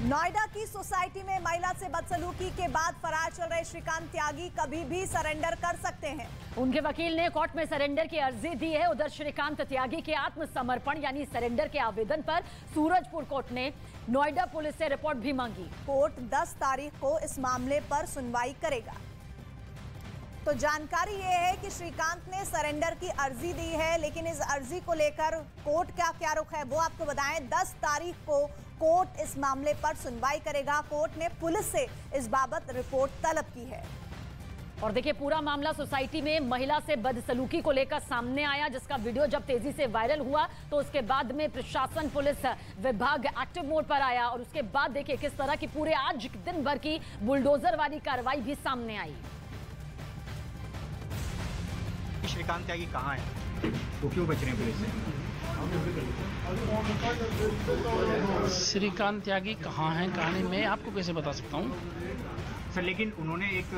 नोएडा की सोसाइटी में महिला से बदसलूकी के बाद फरार चल रहे श्रीकांत त्यागी कभी भी सरेंडर कर सकते हैं। उनके वकील ने कोर्ट में सरेंडर की अर्जी दी है। उधर श्रीकांत त्यागी के आत्मसमर्पण यानी सरेंडर के आवेदन पर सूरजपुर कोर्ट ने नोएडा पुलिस से रिपोर्ट भी मांगी। कोर्ट 10 तारीख को इस मामले पर सुनवाई करेगा। तो जानकारी ये है कि श्रीकांत ने सरेंडर की अर्जी दी है, लेकिन इस अर्जी को लेकर कोर्ट का क्या रुख है वो आपको बताएं। 10 तारीख को कोर्ट इस मामले पर सुनवाई करेगा। कोर्ट ने पुलिस से इस बाबत रिपोर्ट तलब की है। और देखिए, पूरा मामला सोसाइटी में महिला से बदसलूकी को लेकर सामने आया, जिसका वीडियो जब तेजी से वायरल हुआ तो उसके बाद में प्रशासन पुलिस विभाग एक्टिव मोड पर आया। और उसके बाद देखिए किस तरह की पूरे आज दिन भर की बुलडोजर वाली कार्रवाई भी सामने आई। श्रीकांत त्यागी कहाँ है, वो क्यों बच रहे हैं पुलिस से? श्रीकांत त्यागी कहाँ हैं, कहानी मैं आपको कैसे बता सकता हूँ सर, लेकिन उन्होंने एक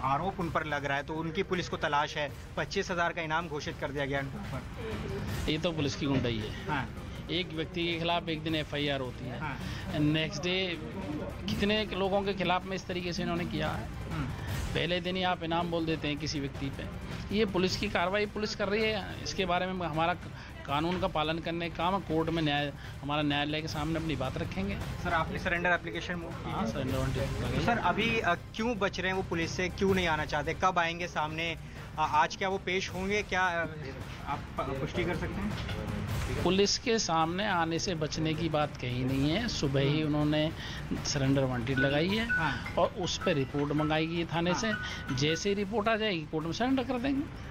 आरोप उन पर लग रहा है, तो उनकी पुलिस को तलाश है। 25,000 का इनाम घोषित कर दिया गया उन पर। ये तो पुलिस की गुंडाई है। हाँ। एक व्यक्ति के खिलाफ एक दिन FIR होती है। हाँ। नेक्स्ट डे कितने लोगों के खिलाफ में इस तरीके से इन्होंने किया है। पहले दिन ही आप इनाम बोल देते हैं किसी व्यक्ति पे। ये पुलिस की कार्रवाई पुलिस कर रही है। इसके बारे में हमारा कानून का पालन करने का काम, कोर्ट में हमारा न्यायालय के सामने अपनी बात रखेंगे। सर, आपने सरेंडर एप्लीकेशन? हाँ, सरेंडर। सर, अभी क्यों बच रहे हैं वो पुलिस से, क्यों नहीं आना चाहते, कब आएंगे सामने? आज क्या वो पेश होंगे, क्या आप पुष्टि कर सकते हैं? पुलिस के सामने आने से बचने की बात कही नहीं है। सुबह ही उन्होंने सरेंडर वांटेड लगाई है। हाँ। और उस पर रिपोर्ट मंगाई थाने से। जैसे ही रिपोर्ट आ जाएगी कोर्ट में सरेंडर कर देंगे।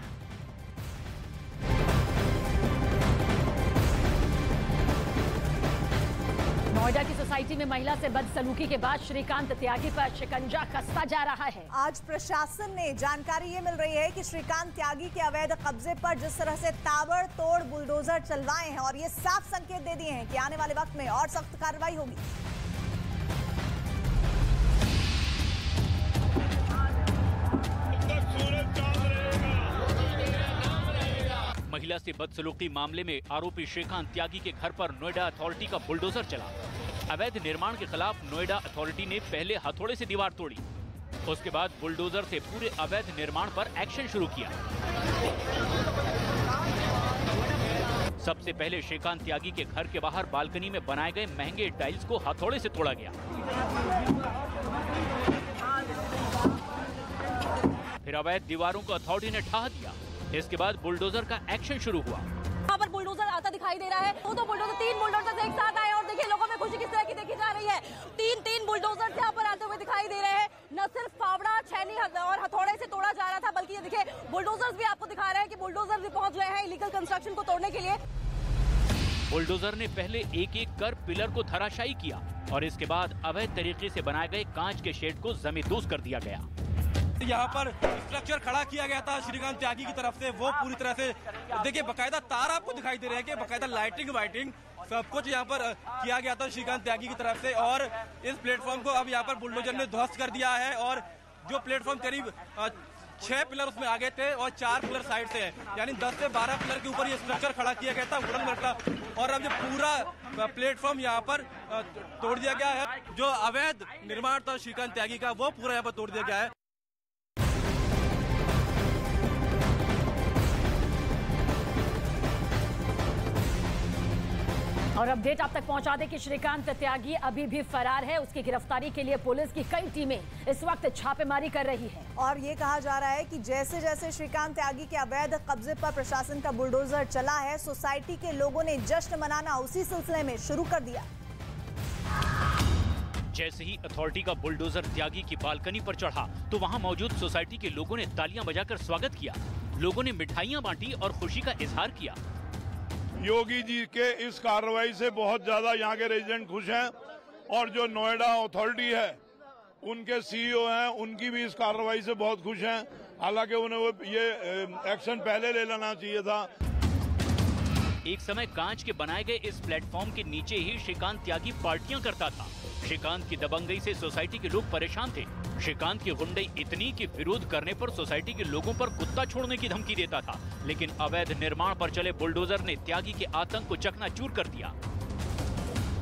नोएडा की सोसाइटी में महिला से बदसलूकी के बाद श्रीकांत त्यागी पर शिकंजा कसता जा रहा है। आज प्रशासन ने जानकारी ये मिल रही है कि श्रीकांत त्यागी के अवैध कब्जे पर जिस तरह से ताबड़तोड़ बुलडोजर चलवाए हैं, और ये साफ संकेत दे दिए हैं कि आने वाले वक्त में और सख्त कार्रवाई होगी। महिला से बदसलूकी मामले में आरोपी श्रीकांत त्यागी के घर पर नोएडा अथॉरिटी का बुलडोजर चला। अवैध निर्माण के खिलाफ नोएडा अथॉरिटी ने पहले हथौड़े से दीवार तोड़ी, उसके बाद बुलडोजर से पूरे अवैध निर्माण पर एक्शन शुरू किया। सबसे पहले श्रीकांत त्यागी के घर के बाहर बालकनी में बनाए गए महंगे टाइल्स को हथौड़े से तोड़ा गया। फिर अवैध दीवारों को अथॉरिटी ने ढहा दिया। इसके बाद बुलडोजर का एक्शन शुरू हुआ। यहाँ पर बुलडोजर आता दिखाई दे रहा है। दो बुलडोजर, 3 बुलडोजर एक साथ आए और देखिए लोगों में खुशी किस तरह की देखी जा रही है। तीन बुलडोजर यहाँ पर आते हुए दिखाई दे रहे हैं। न सिर्फ फावड़ा, छेनी और हथौड़े से तोड़ा जा रहा था, बल्कि ये देखिए बुलडोजर भी आपको दिखा रहे हैं कि बुलडोजर भी पहुंच गए हैं इलीगल कंस्ट्रक्शन को तोड़ने के लिए। बुलडोजर ने पहले एक एक कर पिलर को धराशायी किया और इसके बाद अवैध तरीके से बनाए गए कांच के शेड को जमींदोज कर दिया गया। यहाँ पर स्ट्रक्चर खड़ा किया गया था श्रीकांत त्यागी की तरफ से, वो पूरी तरह से देखिए बाकायदा तार आपको दिखाई दे रहे हैं कि बाकायदा लाइटिंग वाइटिंग सब कुछ यहाँ पर किया गया था श्रीकांत त्यागी की तरफ से। और इस प्लेटफॉर्म को अब यहाँ पर बुलडोजर ने ध्वस्त कर दिया है। और जो प्लेटफॉर्म करीब 6 पिलर उसमें आगे थे और 4 पिलर साइड से है, यानी 10 से 12 पिलर के ऊपर ये स्ट्रक्चर खड़ा किया गया था वुडन वर्क का। और अब ये पूरा प्लेटफॉर्म यहाँ पर तोड़ दिया गया है। जो अवैध निर्माण था श्रीकांत त्यागी का वो पूरा यहाँ पर तोड़ दिया गया है। और अपडेट आप तक पहुंचा दें कि श्रीकांत त्यागी अभी भी फरार है। उसकी गिरफ्तारी के लिए पुलिस की कई टीमें इस वक्त छापेमारी कर रही है। और ये कहा जा रहा है कि जैसे जैसे श्रीकांत त्यागी के अवैध कब्जे पर प्रशासन का बुलडोजर चला है, सोसाइटी के लोगों ने जश्न मनाना उसी सिलसिले में शुरू कर दिया। जैसे ही अथॉरिटी का बुलडोजर त्यागी की बालकनी पर चढ़ा तो वहां मौजूद सोसाइटी के लोगों ने तालियां बजाकर स्वागत किया। लोगों ने मिठाइयां बांटी और खुशी का इजहार किया। योगी जी के इस कार्रवाई से बहुत ज्यादा यहाँ के रेजिडेंट खुश हैं और जो नोएडा अथॉरिटी है उनके CEO हैं, उनकी भी इस कार्रवाई से बहुत खुश हैं। हालांकि उन्हें ये एक्शन पहले ले लेना चाहिए था। एक समय कांच के बनाए गए इस प्लेटफॉर्म के नीचे ही श्रीकांत त्यागी पार्टियां करता था। श्रीकांत की दबंगई से सोसाइटी के लोग परेशान थे। श्रीकांत की गुंडई इतनी कि विरोध करने पर सोसाइटी के लोगों पर कुत्ता छोड़ने की धमकी देता था, लेकिन अवैध निर्माण पर चले बुलडोजर ने त्यागी के आतंक को चकनाचूर कर दिया।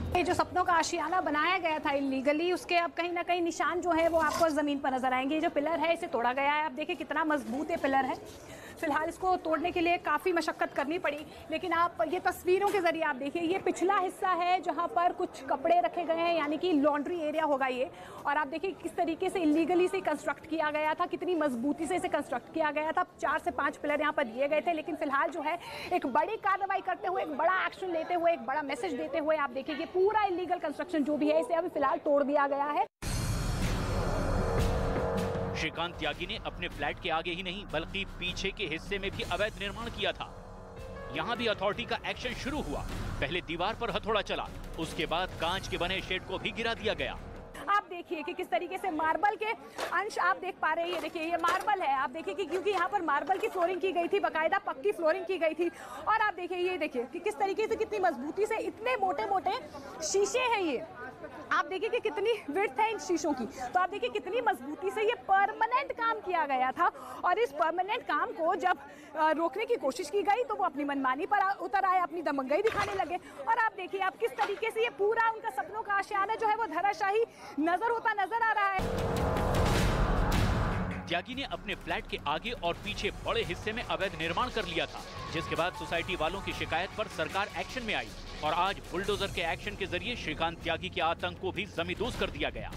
ये जो सपनों का आशियाना बनाया गया था इलीगली, उसके अब कहीं ना कहीं निशान जो है वो आपको ज़मीन पर नजर आएंगे। ये जो पिलर है इसे तोड़ा गया है, आप देखिए कितना मजबूत ये पिलर है। फिलहाल इसको तोड़ने के लिए काफ़ी मशक्क़त करनी पड़ी, लेकिन आप ये तस्वीरों के ज़रिए आप देखिए, ये पिछला हिस्सा है जहाँ पर कुछ कपड़े रखे गए हैं, यानी कि लॉन्ड्री एरिया होगा ये। और आप देखिए किस तरीके से इलीगली से कंस्ट्रक्ट किया गया था, कितनी मजबूती से इसे कंस्ट्रक्ट किया गया था। 4 से 5 पिलर यहाँ पर दिए गए थे, लेकिन फिलहाल जो है एक बड़ी कार्रवाई करते हुए, एक बड़ा एक्शन लेते हुए, एक बड़ा मैसेज देते हुए आप देखिए कि पूरा इलीगल कंस्ट्रक्शन जो भी है इसे अभी फिलहाल तोड़ दिया गया है। श्रीकांत त्यागी ने अपने फ्लैट के आगे ही नहीं बल्कि पीछे के हिस्से में भी अवैध निर्माण किया था। यहाँ भी अथॉरिटी का एक्शन शुरू हुआ। पहले दीवार पर हथौड़ा चला, उसके बाद कांच के बने शेड को भी गिरा दिया गया। आप देखिए कि किस तरीके से मार्बल के अंश आप देख पा रहे हैं। ये देखिए ये मार्बल है, आप देखिए कि क्योंकि यहाँ पर मार्बल की फ्लोरिंग की गई थी, बाकायदा पक्की फ्लोरिंग की गई थी। और आप देखिए ये देखिए कि किस तरीके से, कितनी मजबूती से, इतने मोटे मोटे शीशे हैं ये। आप देखिए कि कितनी विड्थ है इन शीशों की, तो आप देखिए कितनी मजबूती से ये परमानेंट काम किया गया था। और इस परमानेंट काम को जब रोकने की कोशिश की गई तो वो अपनी मनमानी पर उतर आए, अपनी दबंगई दिखाने लगे। और आप देखिए आप किस तरीके से ये पूरा उनका सपनों का आशियाना जो है वो धराशाही नजर होता नजर आ रहा है। त्यागी ने अपने फ्लैट के आगे और पीछे बड़े हिस्से में अवैध निर्माण कर लिया था, जिसके बाद सोसाइटी वालों की शिकायत पर सरकार एक्शन में आई और आज बुलडोजर के एक्शन के जरिए श्रीकांत त्यागी के आतंक को भी जमींदोज कर दिया गया।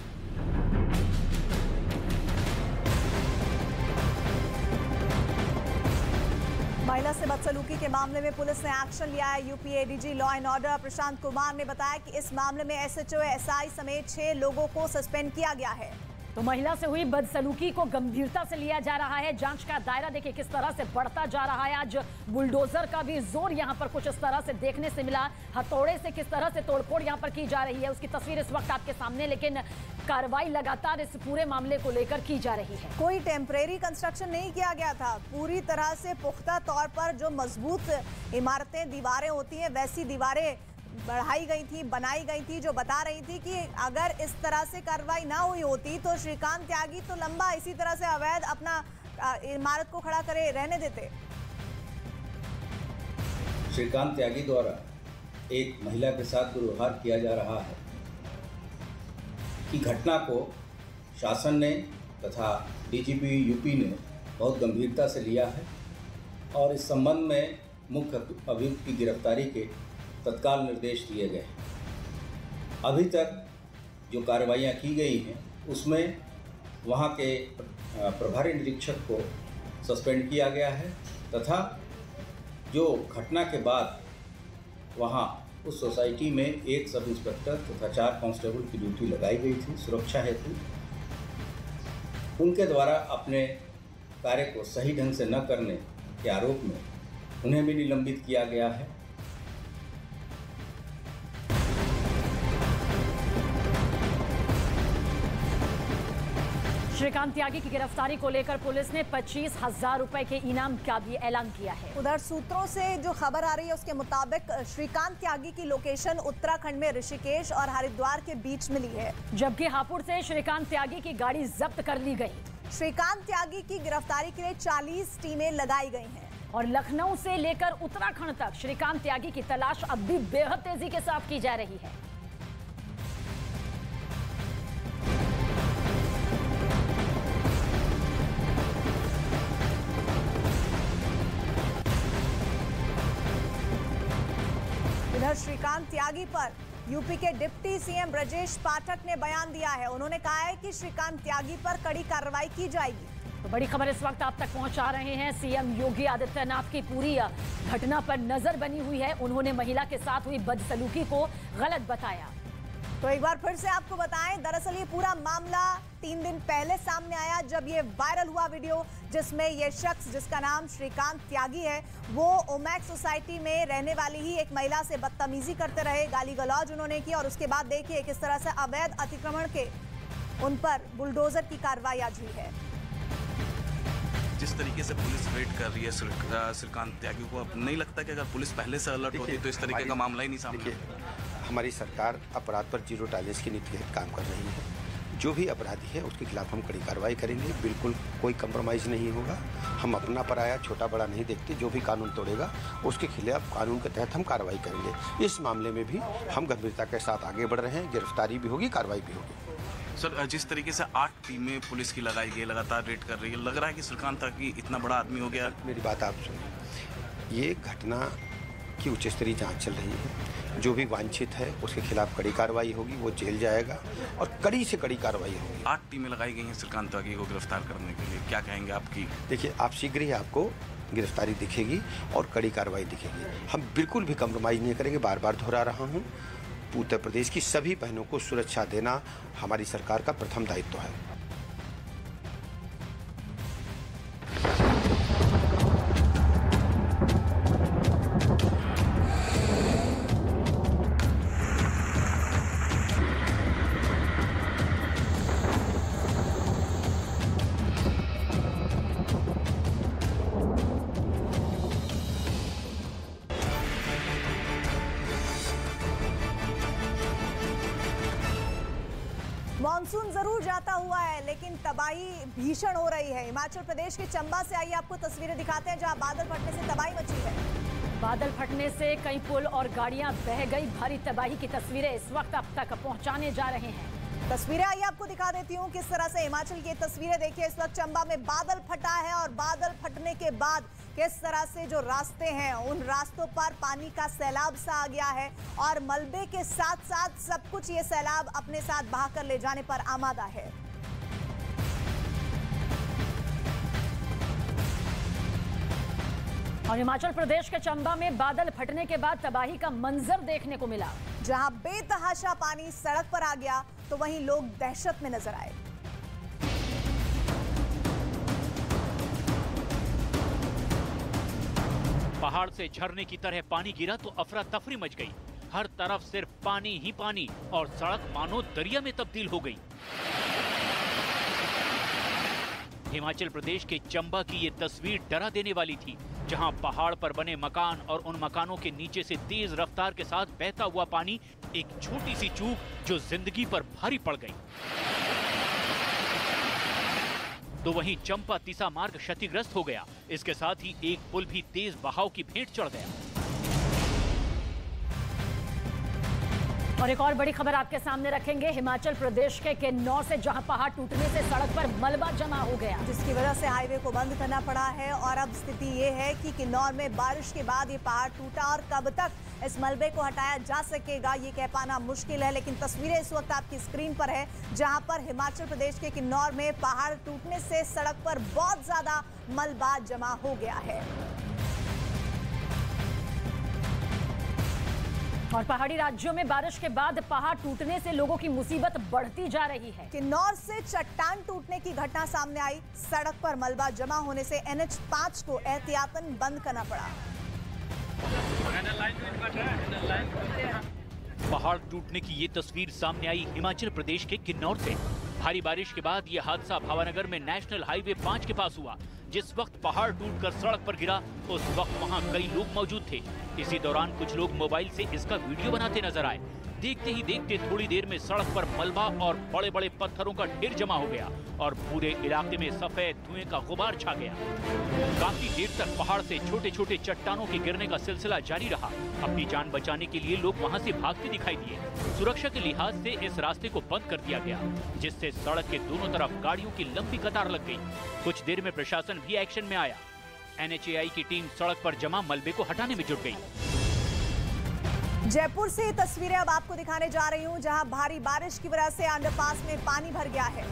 महिला से बदसलूकी के मामले में पुलिस ने एक्शन लिया है। UP ADG law and order Prashant Kumar ने बताया कि इस मामले में एसएचओ, एसआई समेत 6 लोगों को सस्पेंड किया गया है। तो महिला से हुई बदसलूकी को गंभीरता से लिया जा रहा है। जांच का दायरा देखिए किस तरह से बढ़ता जा रहा है। आज बुलडोजर का भी जोर यहां पर कुछ इस तरह से देखने से मिला। हथौड़े से किस तरह से तोड़फोड़ यहां पर की जा रही है उसकी तस्वीर इस वक्त आपके सामने, लेकिन कार्रवाई लगातार इस पूरे मामले को लेकर की जा रही है। कोई टेम्परेरी कंस्ट्रक्शन नहीं किया गया था, पूरी तरह से पुख्ता तौर पर जो मजबूत इमारतें, दीवारें होती हैं, वैसी दीवारें बढ़ाई गई थी, बनाई गई थी, जो बता रही थी कि अगर इस तरह से कार्रवाई ना हुई होती तो श्रीकांत त्यागी तो लंबा इसी तरह से अवैध अपना इमारत को खड़ा करे रहने देते। श्रीकांत त्यागी द्वारा एक महिला के साथ दुर्व्यवहार किया जा रहा है की घटना को शासन ने तथा डीजीपी यूपी ने बहुत गंभीरता से लिया है और इस संबंध में मुख्य अभियुक्त की गिरफ्तारी के तत्काल निर्देश दिए गए। अभी तक जो कार्रवाइयाँ की गई हैं उसमें वहाँ के प्रभारी निरीक्षक को सस्पेंड किया गया है तथा जो घटना के बाद वहाँ उस सोसाइटी में एक सब इंस्पेक्टर तथा 4 कांस्टेबल की ड्यूटी लगाई गई थी सुरक्षा हेतु। उनके द्वारा अपने कार्य को सही ढंग से न करने के आरोप में उन्हें भी निलंबित किया गया है। श्रीकांत त्यागी की गिरफ्तारी को लेकर पुलिस ने 25,000 रुपए के इनाम का भी ऐलान किया है। उधर सूत्रों से जो खबर आ रही है उसके मुताबिक श्रीकांत त्यागी की लोकेशन उत्तराखंड में ऋषिकेश और हरिद्वार के बीच मिली है, जबकि हापुड़ से श्रीकांत त्यागी की गाड़ी जब्त कर ली गई। श्रीकांत त्यागी की गिरफ्तारी के लिए 40 टीमें लगाई गई हैं और लखनऊ से लेकर उत्तराखंड तक श्रीकांत त्यागी की तलाश अब भी बेहद तेजी के साथ की जा रही है। इधर श्रीकांत त्यागी पर यूपी के डिप्टी सीएम ब्रजेश पाठक ने बयान दिया है। उन्होंने कहा है कि श्रीकांत त्यागी पर कड़ी कार्रवाई की जाएगी। तो बड़ी खबर इस वक्त आप तक पहुंचा रहे हैं। सीएम योगी आदित्यनाथ की पूरी घटना पर नजर बनी हुई है। उन्होंने महिला के साथ हुई बदसलूकी को गलत बताया। तो एक बार फिर से आपको बताएं, दरअसल ये पूरा मामला 3 दिन पहले सामने आया जब ये वायरल हुआ वीडियो जिसमें ये शख्स जिसका नाम श्रीकांत त्यागी है वो ओमैक्स सोसाइटी में रहने वाली ही एक महिला से बदतमीजी करते रहे, गाली गलौज उन्होंने की और उसके बाद देखिए किस तरह से अवैध अतिक्रमण के उन पर बुलडोजर की कार्रवाई आज हुई है। जिस तरीके से पुलिस वेट कर रही है श्रीकांत त्यागी को, अब नहीं लगता कि अगर पुलिस पहले से अलर्ट होती तो इस तरीके का मामला ही नहीं सामने। हमारी सरकार अपराध पर जीरो टॉलरेंस की नीति के तहत काम कर रही है। जो भी अपराधी है उसके खिलाफ हम कड़ी कार्रवाई करेंगे। बिल्कुल कोई कंप्रोमाइज़ नहीं होगा। हम अपना पराया छोटा बड़ा नहीं देखते। जो भी कानून तोड़ेगा उसके खिलाफ कानून के तहत हम कार्रवाई करेंगे। इस मामले में भी हम गंभीरता के साथ आगे बढ़ रहे हैं। गिरफ्तारी भी होगी, कार्रवाई भी होगी। सर, जिस तरीके से 8 टीमें पुलिस की लगाई गई, लगातार रेड कर रही है, लग रहा है कि श्रीकांत त्यागी इतना बड़ा आदमी हो गया। मेरी बात आप सुनिए, ये घटना की उच्च स्तरीय जाँच चल रही है। जो भी वांछित है उसके खिलाफ कड़ी कार्रवाई होगी, वो जेल जाएगा और कड़ी से कड़ी कार्रवाई होगी। 8 टीमें लगाई गई हैं श्रीकांत त्यागी को गिरफ्तार करने के लिए, क्या कहेंगे आपकी? देखिए, आप शीघ्र ही आपको गिरफ्तारी दिखेगी और कड़ी कार्रवाई दिखेगी। हम बिल्कुल भी कंप्रोमाइज़ नहीं करेंगे। बार बार दोहरा रहा हूँ, उत्तर प्रदेश की सभी बहनों को सुरक्षा देना हमारी सरकार का प्रथम दायित्व है। मॉनसून जरूर जाता हुआ है, लेकिन तबाही भीषण हो रही है। हिमाचल प्रदेश के चंबा से आइए आपको तस्वीरें दिखाते हैं, जहां बादल फटने से तबाही मची है। बादल फटने से कई पुल और गाड़ियां बह गई। भारी तबाही की तस्वीरें इस वक्त अब तक पहुंचाने जा रहे हैं। तस्वीरें आइए आपको दिखा देती हूँ किस तरह से हिमाचल की तस्वीरें देखिए। इस वक्त चंबा में बादल फटा है और बादल फटने के बाद किस तरह से जो रास्ते हैं उन रास्तों पर पानी का सैलाब सा आ गया है और मलबे के साथ साथ सब कुछ ये सैलाब अपने साथ बहाकर ले जाने पर आमादा है। और हिमाचल प्रदेश के चंबा में बादल फटने के बाद तबाही का मंजर देखने को मिला। जहां बेतहाशा पानी सड़क पर आ गया तो वहीं लोग दहशत में नजर आए। पहाड़ से झरने की तरह पानी गिरा तो अफरा तफरी मच गई। हर तरफ सिर्फ पानी ही पानी और सड़क मानो दरिया में तब्दील हो गई। हिमाचल प्रदेश के चंबा की ये तस्वीर डरा देने वाली थी, जहां पहाड़ पर बने मकान और उन मकानों के नीचे से तेज रफ्तार के साथ बहता हुआ पानी एक छोटी सी चूक जो जिंदगी पर भारी पड़ गई। तो वहीं चंपा तीसा मार्ग क्षतिग्रस्त हो गया। इसके साथ ही एक पुल भी तेज बहाव की भेंट चढ़ गया। और एक और बड़ी खबर आपके सामने रखेंगे। हिमाचल प्रदेश के किन्नौर से जहां पहाड़ टूटने से सड़क पर मलबा जमा हो गया, जिसकी वजह से हाईवे को बंद करना पड़ा है। और अब स्थिति ये है कि किन्नौर में बारिश के बाद ये पहाड़ टूटा और कब तक इस मलबे को हटाया जा सकेगा ये कह पाना मुश्किल है। लेकिन तस्वीरें इस वक्त आपकी स्क्रीन पर है, जहां पर हिमाचल प्रदेश के किन्नौर में पहाड़ टूटने से सड़क पर बहुत ज्यादा मलबा जमा हो गया है। और पहाड़ी राज्यों में बारिश के बाद पहाड़ टूटने से लोगों की मुसीबत बढ़ती जा रही है। किन्नौर से चट्टान टूटने की घटना सामने आई। सड़क पर मलबा जमा होने से NH 5 को एहतियातन बंद करना पड़ा। पहाड़ टूटने की ये तस्वीर सामने आई हिमाचल प्रदेश के किन्नौर से। भारी बारिश के बाद ये हादसा भावनगर में नेशनल हाईवे 5 के पास हुआ। जिस वक्त पहाड़ टूटकर सड़क पर गिरा उस वक्त वहां कई लोग मौजूद थे। इसी दौरान कुछ लोग मोबाइल से इसका वीडियो बनाते नजर आए। देखते ही देखते थोड़ी देर में सड़क पर मलबा और बड़े बड़े पत्थरों का ढेर जमा हो गया और पूरे इलाके में सफेद धुएं का गुबार छा गया। काफी देर तक पहाड़ से छोटे छोटे चट्टानों के गिरने का सिलसिला जारी रहा। अपनी जान बचाने के लिए लोग वहां से भागते दिखाई दिए। सुरक्षा के लिहाज से इस रास्ते को बंद कर दिया गया, जिससे सड़क के दोनों तरफ गाड़ियों की लंबी कतार लग गई। कुछ देर में प्रशासन भी एक्शन में आया। NHAI की टीम सड़क पर जमा मलबे को हटाने में जुट गई। जयपुर से ये तस्वीरें अब आपको दिखाने जा रही हूं, जहां भारी बारिश की वजह से अंडरपास में पानी भर गया है,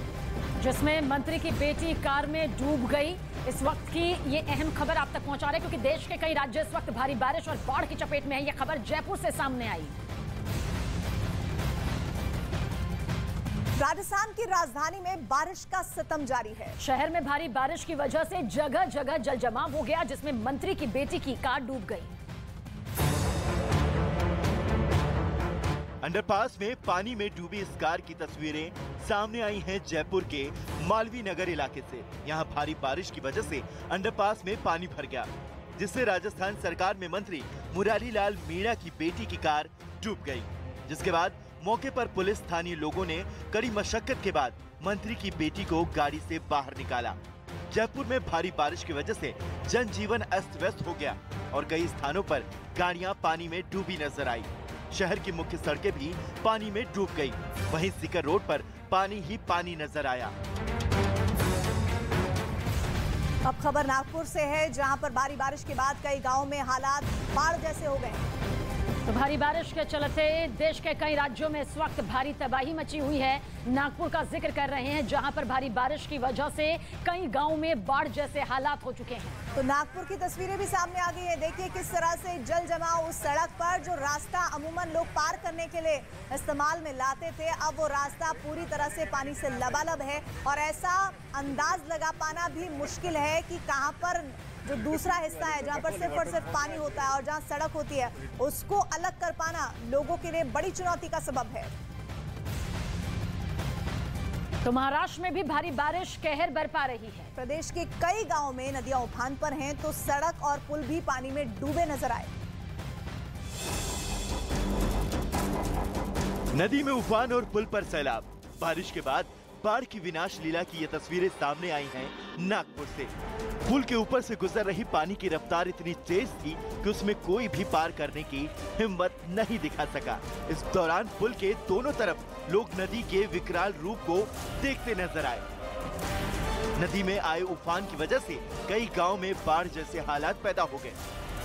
जिसमें मंत्री की बेटी कार में डूब गई। इस वक्त की ये अहम खबर आप तक पहुंचा रहे हैं, क्योंकि देश के कई राज्य इस वक्त भारी बारिश और बाढ़ की चपेट में है। ये खबर जयपुर से सामने आई। राजस्थान की राजधानी में बारिश का सितम जारी है। शहर में भारी बारिश की वजह से जगह जगह जल जमाव हो गया, जिसमें मंत्री की बेटी की कार डूब गई। अंडरपास में पानी में डूबी इस कार की तस्वीरें सामने आई हैं जयपुर के मालवीय नगर इलाके से। यहां भारी बारिश की वजह से अंडरपास में पानी भर गया, जिससे राजस्थान सरकार में मंत्री मुरारी लाल मीणा की बेटी की कार डूब गई, जिसके बाद मौके पर पुलिस स्थानीय लोगों ने कड़ी मशक्कत के बाद मंत्री की बेटी को गाड़ी से बाहर निकाला। जयपुर में भारी बारिश की वजह से जनजीवन अस्त व्यस्त हो गया और कई स्थानों पर गाड़ियां पानी में डूबी नजर आई। शहर की मुख्य सड़कें भी पानी में डूब गई। वहीं सीकर रोड पर पानी ही पानी नजर आया। अब खबर नागपुर से है, जहां पर भारी बारिश के बाद कई गांवों में हालात बाढ़ जैसे हो गए। तो भारी बारिश के चलते देश के कई राज्यों में इस वक्त भारी तबाही मची हुई है। नागपुर का जिक्र कर रहे हैं, जहां पर भारी बारिश की वजह से कई गांवों में बाढ़ जैसे हालात हो चुके हैं। तो नागपुर की तस्वीरें भी सामने आ गई है। देखिए किस तरह से जल जमाव उस सड़क पर, जो रास्ता अमूमन लोग पार करने के लिए इस्तेमाल में लाते थे, अब वो रास्ता पूरी तरह से पानी से लबालब है। और ऐसा अंदाज लगा पाना भी मुश्किल है कि कहां पर जो दूसरा हिस्सा है, जहां पर सिर्फ और सिर्फ पानी होता है और जहां सड़क होती है, उसको अलग कर पाना लोगों के लिए बड़ी चुनौती का सबब है। तो महाराष्ट्र में भी भारी बारिश कहर बरपा रही है। प्रदेश के कई गांवों में नदियां उफान पर हैं, तो सड़क और पुल भी पानी में डूबे नजर आए। नदी में उफान और पुल पर सैलाब। बारिश के बाद बाढ़ की विनाश लीला की ये तस्वीरें सामने आई हैं नागपुर से। पुल के ऊपर से गुजर रही पानी की रफ्तार इतनी तेज थी कि उसमें कोई भी पार करने की हिम्मत नहीं दिखा सका। इस दौरान पुल के दोनों तरफ लोग नदी के विकराल रूप को देखते नजर आए। नदी में आए उफान की वजह से कई गांव में बाढ़ जैसे हालात पैदा हो गए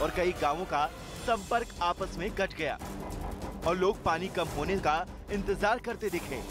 और कई गांवों का संपर्क आपस में कट गया और लोग पानी कम होने का इंतजार करते दिखे।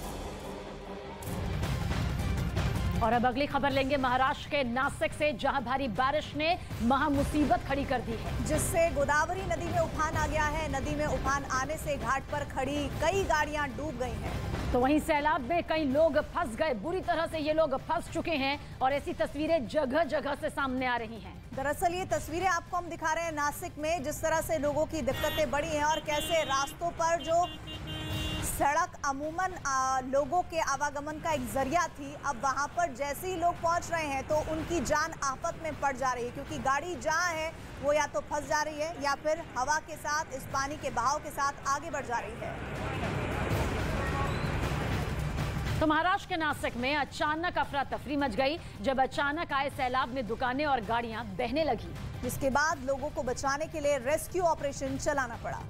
और अब अगली खबर लेंगे महाराष्ट्र के नासिक से, जहां भारी बारिश ने महामुसीबत खड़ी कर दी है, जिससे गोदावरी नदी में उफान आ गया है। नदी में उफान आने से घाट पर खड़ी कई गाड़ियां डूब गई हैं। तो वहीं सैलाब में कई लोग फंस गए। बुरी तरह से ये लोग फंस चुके हैं और ऐसी तस्वीरें जगह जगह से सामने आ रही हैं। दरअसल ये तस्वीरें आपको हम दिखा रहे हैं नासिक में, जिस तरह से लोगों की दिक्कतें बढ़ी हैं और कैसे रास्तों पर जो सड़क अमूमन लोगों के आवागमन का एक जरिया थी, अब वहां पर जैसे ही लोग पहुंच रहे हैं तो उनकी जान आफत में पड़ जा रही है, क्योंकि गाड़ी जहां है वो या तो फंस जा रही है या फिर हवा के साथ, इस पानी के बहाव के साथ आगे बढ़ जा रही है। तो महाराष्ट्र के नासिक में अचानक अफरा तफरी मच गई, जब अचानक आए सैलाब में दुकानें और गाड़ियां बहने लगी, जिसके बाद लोगों को बचाने के लिए रेस्क्यू ऑपरेशन चलाना पड़ा।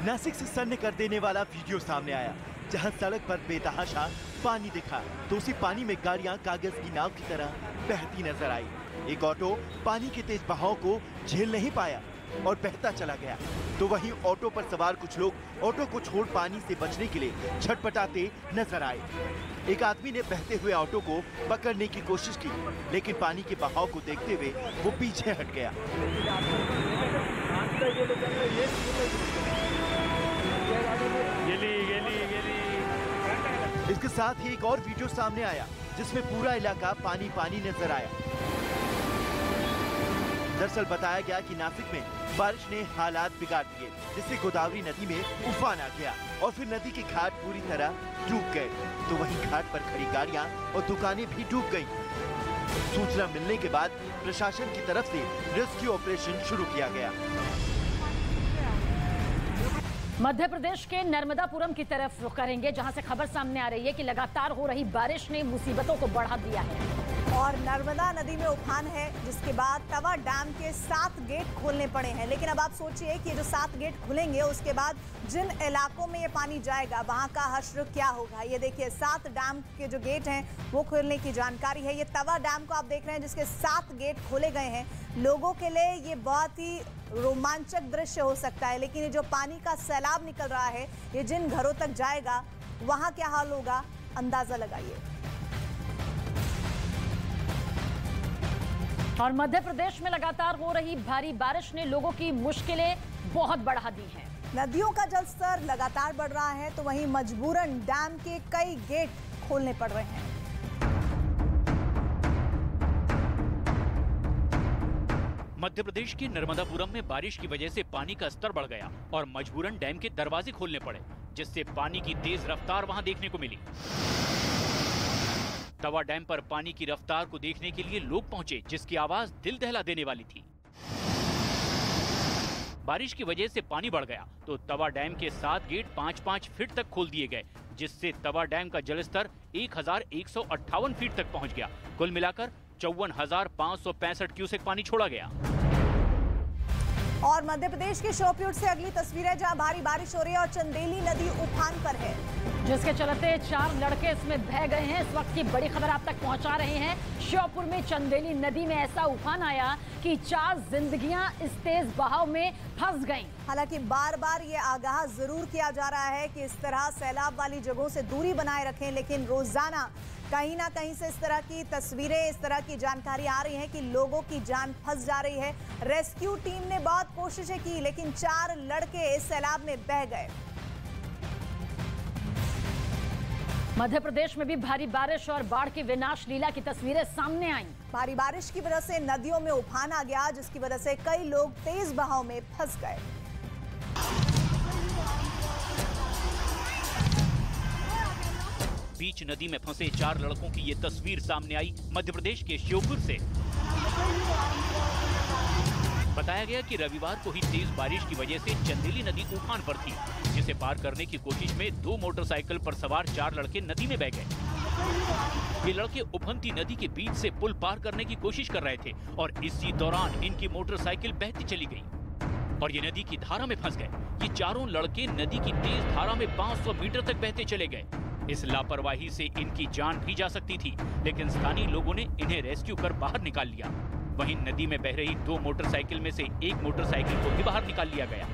नासिक से सन्न कर देने वाला वीडियो सामने आया, जहां सड़क पर बेतहाशा पानी दिखा तो उसी पानी में गाड़ियां कागज की नाव की तरह बहती नजर आई। एक ऑटो पानी के तेज बहाव को झेल नहीं पाया और बहता चला गया। तो वहीं ऑटो पर सवार कुछ लोग ऑटो को छोड़ पानी से बचने के लिए छटपटाते नजर आए। एक आदमी ने बहते हुए ऑटो को पकड़ने की कोशिश की, लेकिन पानी के बहाव को देखते हुए वो पीछे हट गया। इसके साथ ही एक और वीडियो सामने आया, जिसमें पूरा इलाका पानी पानी नजर आया। दरअसल बताया गया कि नासिक में बारिश ने हालात बिगाड़ दिए, जिससे गोदावरी नदी में उफान आ गया और फिर नदी के घाट पूरी तरह डूब गए। तो वहीं घाट पर खड़ी गाड़ियां और दुकानें भी डूब गईं। सूचना मिलने के बाद प्रशासन की तरफ से रेस्क्यू ऑपरेशन शुरू किया गया। मध्य प्रदेश के नर्मदापुरम की तरफ रुख करेंगे, जहां से खबर सामने आ रही है कि लगातार हो रही बारिश ने मुसीबतों को बढ़ा दिया है और नर्मदा नदी में उफान है, जिसके बाद तवा डैम के 7 गेट खोलने पड़े हैं। लेकिन अब आप सोचिए कि जो 7 गेट खुलेंगे, उसके बाद जिन इलाकों में ये पानी जाएगा वहां का हश्र क्या होगा। ये देखिए 7 डैम के जो गेट हैं वो खोलने की जानकारी है। ये तवा डैम को आप देख रहे हैं, जिसके 7 गेट खोले गए हैं। लोगों के लिए ये बहुत ही रोमांचक दृश्य हो सकता है, लेकिन ये जो पानी का सैलाब निकल रहा है, ये जिन घरों तक जाएगा वहां क्या हाल होगा, अंदाजा लगाइए। और मध्य प्रदेश में लगातार हो रही भारी बारिश ने लोगों की मुश्किलें बहुत बढ़ा दी हैं। नदियों का जलस्तर लगातार बढ़ रहा है, तो वहीं मजबूरन डैम के कई गेट खोलने पड़ रहे हैं। मध्य प्रदेश के नर्मदापुरम में बारिश की वजह से पानी का स्तर बढ़ गया और मजबूरन डैम के दरवाजे खोलने पड़े, जिससे पानी की तेज रफ्तार वहां देखने को मिली। तवा डैम पर पानी की रफ्तार को देखने के लिए लोग पहुंचे, जिसकी आवाज दिल दहला देने वाली थी। बारिश की वजह से पानी बढ़ गया तो तवा डैम के 7 गेट 5-5 फीट तक खोल दिए गए, जिससे तवा डैम का जलस्तर 1158 फीट तक पहुंच गया। कुल मिलाकर 54,565 क्यूसेक पानी छोड़ा गया। और मध्य प्रदेश के श्योपुर से अगली तस्वीरें, जहां भारी बारिश हो रही है और चंदेली नदी उफान पर है, जिसके चलते 4 लड़के इसमें बह गए हैं। इस वक्त की बड़ी खबर आप तक पहुंचा रहे हैं। श्योपुर में चंदेली नदी में ऐसा उफान आया कि 4 जिंदगियां इस तेज बहाव में फंस गईं। हालांकि बार बार ये आगाह जरूर किया जा रहा है कि इस तरह सैलाब वाली जगहों से दूरी बनाए रखें, लेकिन रोजाना कहीं ना कहीं से इस तरह की तस्वीरें, इस तरह की जानकारी आ रही है कि लोगों की जान फंस जा रही है। रेस्क्यू टीम ने बहुत कोशिशें की, लेकिन 4 लड़के इस सैलाब में बह गए। मध्य प्रदेश में भी भारी बारिश और बाढ़ की विनाश लीला की तस्वीरें सामने आईं। भारी बारिश की वजह से नदियों में उफान आ गया, जिसकी वजह से कई लोग तेज बहाव में फंस गए। बीच नदी में फंसे 4 लड़कों की ये तस्वीर सामने आई मध्य प्रदेश के श्योपुर से। बताया गया कि रविवार को ही तेज बारिश की वजह से चंदेली नदी उफान पर थी, जिसे पार करने की कोशिश में 2 मोटरसाइकिल पर सवार 4 लड़के नदी में बह गए। ये लड़के उफनती नदी के बीच से पुल पार करने की कोशिश कर रहे थे और इसी दौरान इनकी मोटरसाइकिल बहती चली गई और ये नदी की धारा में फंस गए। ये चारों लड़के नदी की तेज धारा में 500 मीटर तक बहते चले गए। इस लापरवाही से इनकी जान भी जा सकती थी, लेकिन स्थानीय लोगों ने इन्हें रेस्क्यू कर बाहर निकाल लिया। वहीं नदी में बह रही 2 मोटरसाइकिल में से एक मोटरसाइकिल को भी बाहर निकाल लिया गया।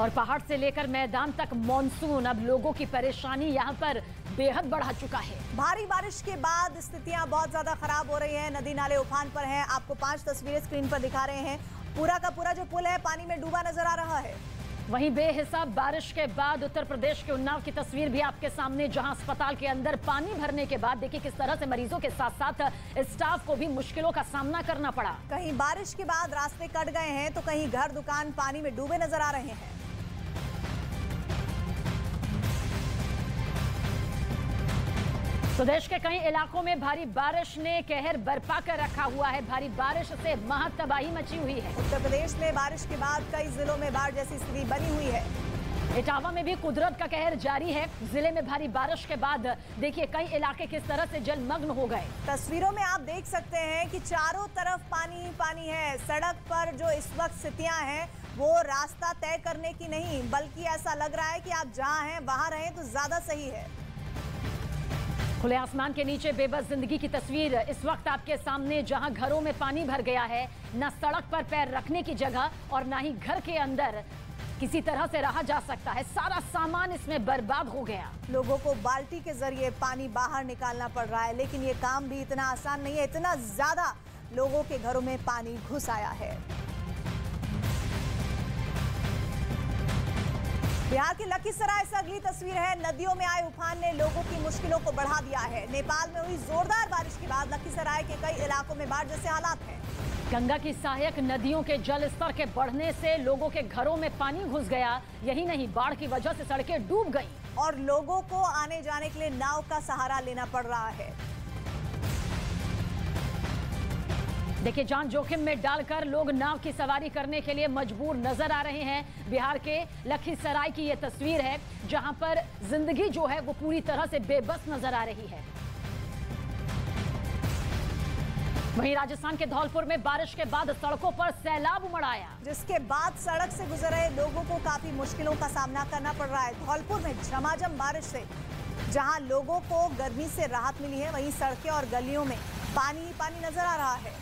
और पहाड़ से लेकर मैदान तक मॉनसून, अब लोगों की परेशानी यहाँ पर बेहद बढ़ा चुका है। भारी बारिश के बाद स्थितियां बहुत ज्यादा खराब हो रही हैं, नदी नाले उफान पर हैं। आपको 5 तस्वीरें स्क्रीन पर दिखा रहे हैं। पूरा का पूरा जो पुल है पानी में डूबा नजर आ रहा है। वहीं बेहिसाब बारिश के बाद उत्तर प्रदेश के उन्नाव की तस्वीर भी आपके सामने, जहां अस्पताल के अंदर पानी भरने के बाद देखिए किस तरह से मरीजों के साथ साथ स्टाफ को भी मुश्किलों का सामना करना पड़ा। कहीं बारिश के बाद रास्ते कट गए हैं तो कहीं घर दुकान पानी में डूबे नजर आ रहे हैं। प्रदेश के कई इलाकों में भारी बारिश ने कहर बरपा कर रखा हुआ है। भारी बारिश से महातबाही मची हुई है। उत्तर प्रदेश में बारिश के बाद कई जिलों में बाढ़ जैसी स्थिति बनी हुई है। इटावा में भी कुदरत का कहर जारी है। जिले में भारी बारिश के बाद देखिए कई इलाके किस तरह से जलमग्न हो गए। तस्वीरों में आप देख सकते हैं कि चारों तरफ पानी ही पानी है। सड़क पर जो इस वक्त स्थितियां हैं वो रास्ता तय करने की नहीं, बल्कि ऐसा लग रहा है कि आप जहां हैं वहां रहें तो ज्यादा सही है। खुले आसमान के नीचे बेबस जिंदगी की तस्वीर इस वक्त आपके सामने, जहां घरों में पानी भर गया है। न सड़क पर पैर रखने की जगह और न ही घर के अंदर किसी तरह से रहा जा सकता है। सारा सामान इसमें बर्बाद हो गया। लोगों को बाल्टी के जरिए पानी बाहर निकालना पड़ रहा है, लेकिन ये काम भी इतना आसान नहीं है। इतना ज्यादा लोगों के घरों में पानी घुस आया है। बिहार के लखीसराय से अगली तस्वीर है। नदियों में आए उफान ने लोगों की मुश्किलों को बढ़ा दिया है। नेपाल में हुई जोरदार बारिश के बाद लखीसराय के कई इलाकों में बाढ़ जैसे हालात हैं। गंगा की सहायक नदियों के जल स्तर के बढ़ने से लोगों के घरों में पानी घुस गया। यही नहीं, बाढ़ की वजह से सड़कें डूब गईं और लोगों को आने जाने के लिए नाव का सहारा लेना पड़ रहा है। देखिए, जान जोखिम में डालकर लोग नाव की सवारी करने के लिए मजबूर नजर आ रहे हैं। बिहार के लखीसराय की ये तस्वीर है, जहां पर जिंदगी जो है वो पूरी तरह से बेबस नजर आ रही है। वहीं राजस्थान के धौलपुर में बारिश के बाद सड़कों पर सैलाब उमड़ आया, जिसके बाद सड़क से गुजर रहे लोगों को काफी मुश्किलों का सामना करना पड़ रहा है। धौलपुर में झमाझम बारिश से जहां लोगों को गर्मी से राहत मिली है, वहीं सड़कें और गलियों में पानी ही पानी नजर आ रहा है।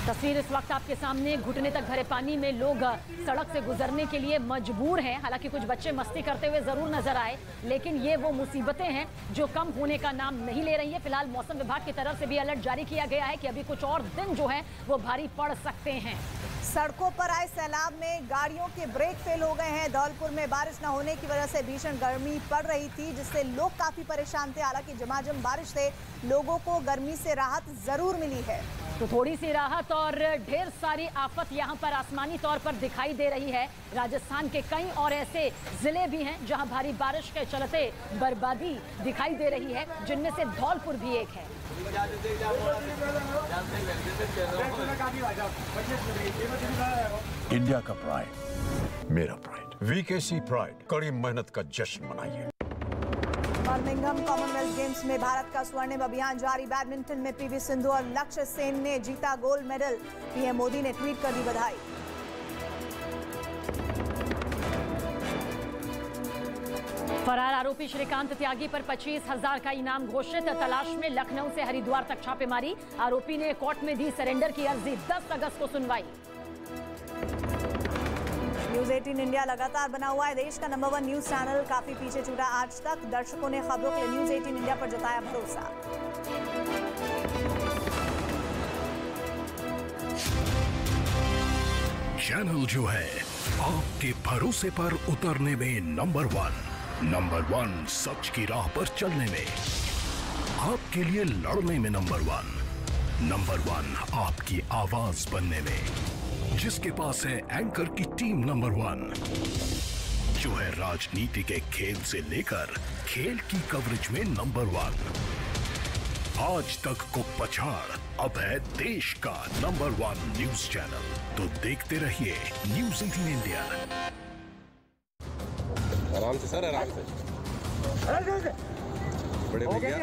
तस्वीर इस वक्त आपके सामने, घुटने तक भरे पानी में लोग सड़क से गुजरने के लिए मजबूर हैं। हालांकि कुछ बच्चे मस्ती करते हुए जरूर नजर आए, लेकिन ये वो मुसीबतें हैं जो कम होने का नाम नहीं ले रही है। फिलहाल मौसम विभाग की तरफ से भी अलर्ट जारी किया गया है कि अभी कुछ और दिन जो है वो भारी पड़ सकते हैं। सड़कों पर आए सैलाब में गाड़ियों के ब्रेक फेल हो गए हैं। धौलपुर में बारिश न होने की वजह से भीषण गर्मी पड़ रही थी, जिससे लोग काफी परेशान थे। हालांकि झमाझम बारिश से लोगों को गर्मी से राहत जरूर मिली है। तो थोड़ी सी राहत और ढेर सारी आफत यहां पर आसमानी तौर पर दिखाई दे रही है। राजस्थान के कई और ऐसे जिले भी हैं जहां भारी बारिश के चलते बर्बादी दिखाई दे रही है, जिनमें से धौलपुर भी एक है। इंडिया का प्राइड, मेरा प्राइड, वीकेसी प्राइड, कड़ी मेहनत का जश्न मनाइए। बर्मिंघम कॉमनवेल्थ गेम्स में भारत का स्वर्णिम अभियान जारी। बैडमिंटन में पीवी सिंधु और लक्ष्य सेन ने जीता गोल्ड मेडल। पीएम मोदी ने ट्वीट कर दी बधाई। फरार आरोपी श्रीकांत त्यागी पर 25,000 का इनाम घोषित। तलाश में लखनऊ से हरिद्वार तक छापेमारी। आरोपी ने कोर्ट में दी सरेंडर की अर्जी। 10 अगस्त को सुनवाई। न्यूज 18 इंडिया लगातार बना हुआ है देश का नंबर 1 न्यूज चैनल। काफी पीछे छूटा आज तक। दर्शकों ने खबरों के लिए न्यूज 18 इंडिया पर जताया भरोसा। चैनल जो है आपके भरोसे पर उतरने में नंबर 1 सच की राह पर चलने में, आपके लिए लड़ने में नंबर 1 आपकी आवाज बनने में, जिसके पास है एंकर की टीम नंबर 1, जो है राजनीति के खेल से लेकर खेल की कवरेज में नंबर 1। आज तक को पछाड़ अब है देश का नंबर 1 न्यूज चैनल। तो देखते रहिए न्यूज 18 इंडिया। आराम से सर, आराम से। बड़े भैया